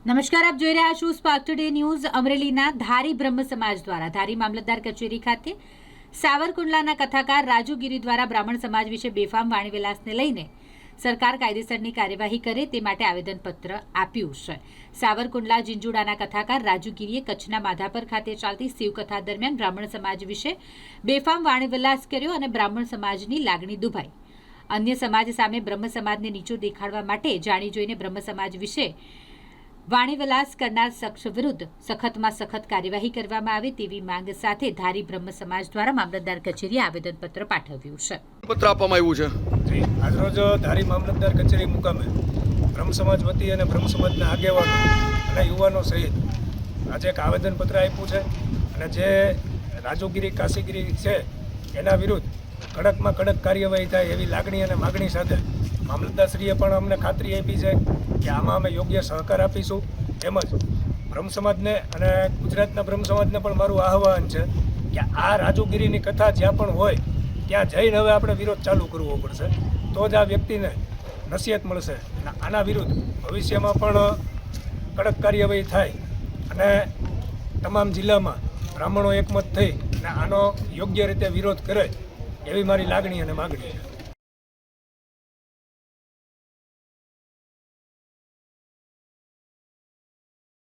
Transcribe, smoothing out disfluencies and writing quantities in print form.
નમસ્કાર, આપ જોઈ રહ્યા છો સ્પાર્ક ટુડે ન્યૂઝ। અમરેલીના ધારી બ્રહ્મ સમાજ દ્વારા ધારી મામલતદાર કચેરી ખાતે સાવરકુંડલાના કથાકાર રાજુગીરી દ્વારા બ્રાહ્મણ સમાજ વિશે બેફામ વાણીવિલાસને લઈને સરકાર કાયદેસરની કાર્યવાહી કરે તે માટે આવેદનપત્ર આપ્યું છે। સાવરકુંડલા જીંજુડાના કથાકાર રાજુગીરીએ કચ્છના માધાપર ખાતે ચાલતી શિવકથા દરમિયાન બ્રાહ્મણ સમાજ વિશે બેફામ વાણીવિલાસ કર્યો અને બ્રાહ્મણ સમાજની લાગણી દુભાઈ। અન્ય સમાજ સામે બ્રહ્મ સમાજને નીચો દેખાડવા માટે જાણી જોઈને બ્રહ્મ સમાજ વિશે વાણીવિલાસ કરનાર શખ્સ વિરુદ્ધ સખતમાં સખત કાર્યવાહી કરવામાં આવે તેવી માંગ સાથે ધારી બ્રહ્મ સમાજ દ્વારા મામલતદાર કચેરીએ આવેદનપત્ર પાઠવ્યું છે। પત્ર આપવામાં આવ્યું છે। આજરોજ ધારી મામલતદાર કચેરી મુકામે બ્રહ્મ સમાજ વતી અને બ્રહ્મ સમાજના આગેવાનો અને યુવાનો સહિત આજે એક આવેદનપત્ર આપ્યું છે અને જે રાજુગીરી કાશીગીરી છે એના વિરુદ્ધ કડકમાં કડક કાર્યવાહી થાય એવી લાગણી અને માગણી સાથે મામલતદારશ્રીએ પણ અમને ખાતરી આપી છે કે આમાં અમે યોગ્ય સહકાર આપીશું। તેમજ બ્રહ્મ સમાજને અને ગુજરાતના બ્રહ્મ સમાજને પણ મારું આહ્વાન છે કે આ રાજુગીરીની કથા જ્યાં પણ હોય ત્યાં જઈને હવે આપણે વિરોધ ચાલુ કરવો પડશે, તો જ આ વ્યક્તિને નસીહત મળશે અને આના વિરુદ્ધ ભવિષ્યમાં પણ કડક કાર્યવાહી થાય અને તમામ જિલ્લામાં બ્રાહ્મણો એકમત થઈ અને આનો યોગ્ય રીતે વિરોધ કરે એવી મારી લાગણી અને માગણી છે।